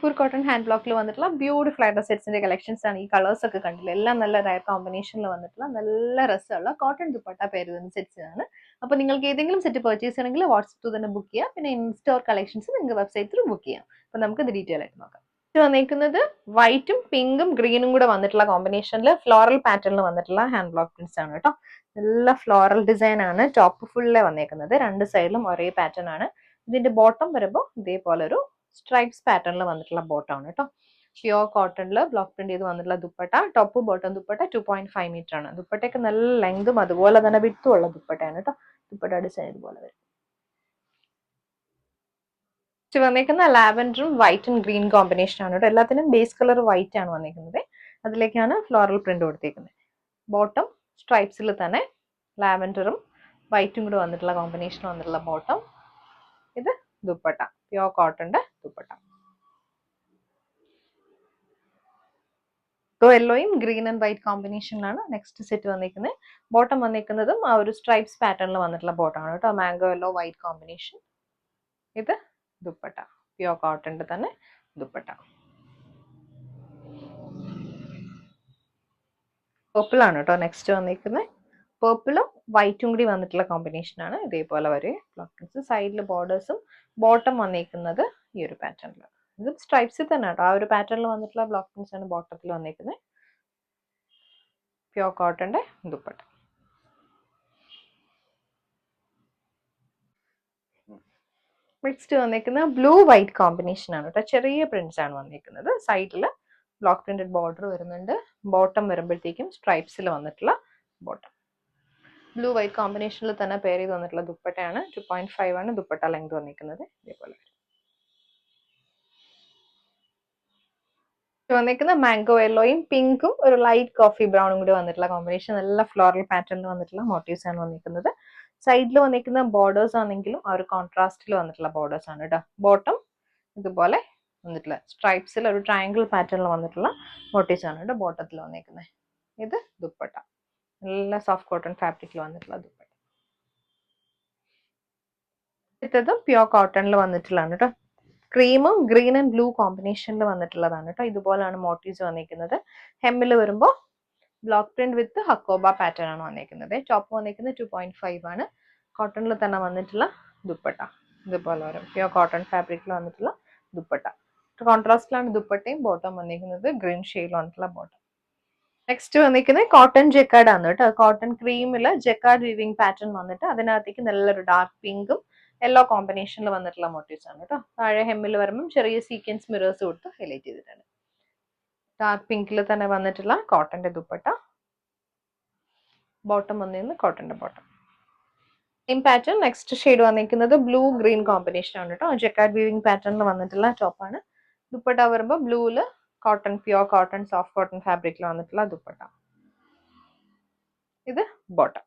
Full cotton hand ബ്ലോക്കിൽ വന്നിട്ടുള്ള beautiful ആയിട്ടുള്ള സെറ്റ്സിന്റെ കളക്ഷൻസ് ആണ്. ഈ കളേഴ്സ് ഒക്കെ കണ്ടില്ല, എല്ലാം നല്ല റയർ കോമ്പിനേഷനിൽ വന്നിട്ടുള്ള നല്ല രസമുള്ള കോട്ടൺ ദുപ്പട്ട പേര് വരുന്ന സെറ്റ്സ് ആണ്. അപ്പൊ നിങ്ങൾക്ക് ഏതെങ്കിലും സെറ്റ് പർച്ചേസ് ചെയ്യണമെങ്കിൽ വാട്സ്ആപ്പ് തന്നെ ബുക്ക് ചെയ്യാം. പിന്നെ ഇൻ സ്റ്റോർ കളക്ഷൻസ് നിങ്ങൾക്ക് വെബ്സൈറ്റ് ത്രൂ ബുക്ക് ചെയ്യാം. അപ്പൊ നമുക്ക് ഇത് ഡീറ്റെയിൽ ആയിട്ട് നോക്കാം. ഇത് വന്നിരിക്കുന്നത് വൈറ്റും പിങ്കും ഗ്രീനും കൂടെ വന്നിട്ടുള്ള കോമ്പിനേഷനിൽ ഫ്ലോറൽ പാറ്റേണിൽ വന്നിട്ടുള്ള ഹാൻഡ് ബ്ലോക്ക് പ്രിന്റ്സ് ആണ് കേട്ടോ. നല്ല ഫ്ലോറൽ ഡിസൈൻ ആണ്. ടോപ്പ് ഫുള്ള് വന്നേക്കുന്നത്, രണ്ട് സൈഡിലും ഒരേ പാറ്റേൺ ആണ്. ഇതിന്റെ ബോട്ടം വരുമ്പോൾ ഇതേപോലെ ഒരു സ്ട്രൈപ്സ് പാറ്റേണിൽ വന്നിട്ടുള്ള ബോട്ടം ആണ് കേട്ടോ. പ്യോർ കോട്ടണിൽ ബ്ലോക്ക് പ്രിന്റ് ചെയ്ത് വന്നിട്ടുള്ള dupatta. Top bottom dupatta 2.5 metre ആണ്. ദുപ്പട്ടയ്ക്ക് നല്ല ലെങ്തും അതുപോലെ തന്നെ വിട്ടും ഉള്ള ദുപ്പട്ടയാണ് കേട്ടോ. ദുപ്പട്ട ഡിസൈൻ ഇതുപോലെ വരും. വന്നേക്കുന്ന ലാവൻഡറും വൈറ്റ് ആൻഡ് ഗ്രീൻ കോമ്പിനേഷൻ ആണ് കേട്ടോ. എല്ലാത്തിനും ബേസ് കളർ വൈറ്റ് ആണ് വന്നിരിക്കുന്നത്. അതിലേക്കാണ് ഫ്ലോറൽ പ്രിന്റ് കൊടുത്തേക്കുന്നത്. ബോട്ടം സ്ട്രൈപ്സിൽ തന്നെ ലാവൻഡറും വൈറ്റും കൂടെ വന്നിട്ടുള്ള കോമ്പിനേഷൻ വന്നിട്ടുള്ള ബോട്ടം. ഇത് ദുപ്പട്ട പ്യോർ കോട്ടന്റെ ദുപ്പട്ട. യെല്ലോയും ഗ്രീൻ ആൻഡ് വൈറ്റ് കോമ്പിനേഷനിലാണ് നെക്സ്റ്റ് സെറ്റ് വന്നിരിക്കുന്നത്. ബോട്ടം വന്നിരിക്കുന്നതും ആ ഒരു സ്ട്രൈപ്സ് പാറ്റേണിൽ വന്നിട്ടുള്ള ബോട്ടം ആണ് കേട്ടോ. Mango yellow white combination. ഇത് ദുപ്പട്ട പ്യോർ കോട്ടന്റെ തന്നെ ദുപ്പട്ട. പർപ്പിൾ ആണ് കേട്ടോ നെക്സ്റ്റ് വന്നിരിക്കുന്നത്. പർപ്പിളും വൈറ്റും കൂടി വന്നിട്ടുള്ള കോമ്പിനേഷൻ ആണ്. ഇതേപോലെ വരെ ബ്ലോക്ക് സൈഡിൽ ബോർഡേഴ്സും. ബോട്ടം വന്നിരിക്കുന്നത് ഈ ഒരു പാറ്റേണിൽ. ഇത് സ്ട്രൈപ്സിൽ തന്നെ കേട്ടോ. ആ ഒരു പാറ്റേണിൽ വന്നിട്ടുള്ള ബ്ലോക്ക് പ്രിന്റ്സ് ആണ് ബോട്ടത്തിൽ വന്നിരിക്കുന്നത്. പ്യോർ കോട്ടന്റെ ദുപ്പട്ട. നെക്സ്റ്റ് വന്നിരിക്കുന്ന ബ്ലൂ വൈറ്റ് കോമ്പിനേഷൻ ആണ് കേട്ടോ. ചെറിയ പ്രിന്റ്സ് ആണ് വന്നിരിക്കുന്നത്. സൈഡിൽ ബ്ലോക്ക് പ്രിന്റഡ് ബോർഡർ വരുന്നുണ്ട്. ബോട്ടം വരുമ്പോഴത്തേക്കും സ്ട്രൈപ്സിൽ വന്നിട്ടുള്ള ബോട്ടം. ബ്ലൂ വൈറ്റ് കോമ്പിനേഷനിൽ തന്നെ പെയർ ചെയ്ത് വന്നിട്ടുള്ള ദുപ്പട്ടയാണ്. 2.5 ആണ് ദുപ്പട്ട ലെങ്ത് വന്നിരിക്കുന്നത്. ഇതേപോലെ വന്നിരിക്കുന്ന മാംഗോ യെല്ലോയും പിങ്കും ഒരു ലൈറ്റ് കോഫി ബ്രൗണും കൂടി വന്നിട്ടുള്ള കോമ്പിനേഷൻ. നല്ല ഫ്ലോറൽ പാറ്റേണിൽ വന്നിട്ടുള്ള മോട്ടീവ്സ് ആണ് വന്നിരിക്കുന്നത്. സൈഡിൽ വന്നിരിക്കുന്ന ബോർഡേഴ്സ് ആണെങ്കിലും ആ ഒരു കോൺട്രാസ്റ്റിൽ വന്നിട്ടുള്ള ബോർഡേഴ്സ് ആണ് കേട്ടോ. ബോട്ടം ഇതുപോലെ വന്നിട്ടുള്ള സ്ട്രൈപ്സിൽ ഒരു ട്രയാങ്കിൾ പാറ്റേണിൽ വന്നിട്ടുള്ള മോട്ടീവ്സ് ആണ് കേട്ടോ ബോട്ടത്തിൽ വന്നിരിക്കുന്നത്. ഇത് ദുപ്പട്ട നല്ല സോഫ്റ്റ് കോട്ടൺ ഫാബ്രിക്കിൽ വന്നിട്ടുള്ള ദുപ്പട്ട. അടുത്തത് പ്യോർ കോട്ടണിൽ വന്നിട്ടുള്ളതാണ് കേട്ടോ. ക്രീമും ഗ്രീൻ ആൻഡ് ബ്ലൂ കോമ്പിനേഷനിൽ വന്നിട്ടുള്ളതാണ് കേട്ടോ. ഇതുപോലെയാണ് മോട്ടീവ്സ് വന്നിരിക്കുന്നത്. ഹെമ്മിൽ വരുമ്പോൾ ബ്ലോക്ക് പ്രിന്റ് വിത്ത് ഹക്കോബ പാറ്റേൺ ആണ് വന്നിരിക്കുന്നത്. ടോപ്പ് വന്നിരിക്കുന്നത് 2.5 ആണ്. കോട്ടണിൽ തന്നെ വന്നിട്ടുള്ള ദുപ്പട്ട ഇതുപോലെ വരും. പ്യോർ കോട്ടൺ ഫാബ്രിക്കിൽ വന്നിട്ടുള്ള ദുപ്പട്ട. കോൺട്രാസ്റ്റിലാണ് ദുപ്പട്ടയും ബോട്ടം വന്നിരിക്കുന്നത്. ഗ്രീൻ ഷെയ്ഡിൽ വന്നിട്ടുള്ള ബോട്ടം. നെക്സ്റ്റ് വന്നിരിക്കുന്നത് കോട്ടൺ ജെക്കാർഡ് ആണ് കേട്ടോ. കോട്ടൺ ക്രീമില് ജെക്കാർഡ് വീവിംഗ് പാറ്റേൺ വന്നിട്ട് അതിനകത്തേക്ക് നല്ലൊരു ഡാർക്ക് പിങ്കും യെല്ലോ കോമ്പിനേഷനിൽ വന്നിട്ടുള്ള മോട്ടീവ്സ് ആണ് കേട്ടോ. താഴെ ഹെമ്മിൽ വരുമ്പം ചെറിയ സീക്വൻസ് മിറേഴ്സ് കൊടുത്ത് ഹൈലൈറ്റ് ചെയ്തിട്ടുണ്ട്. ഡാർക്ക് പിങ്കിൽ തന്നെ വന്നിട്ടുള്ള കോട്ടന്റെ ദുപ്പട്ട. ബോട്ടം വന്നിരുന്നു കോട്ടന്റെ bottom. Same pattern next shade വന്നിരിക്കുന്നത് ബ്ലൂ ഗ്രീൻ കോമ്പിനേഷൻ ആണ് കേട്ടോ. ജെക്കാർഡ് വീവിംഗ് പാറ്റേണിൽ വന്നിട്ടുള്ള ടോപ്പാണ്. ദുപ്പട്ട വരുമ്പോൾ ബ്ലൂല് cotton pure cotton soft cotton ഫാബ്രിക്കിൽ വന്നിട്ടുള്ള ദുപ്പട്ട. ഇത് ബോട്ടം.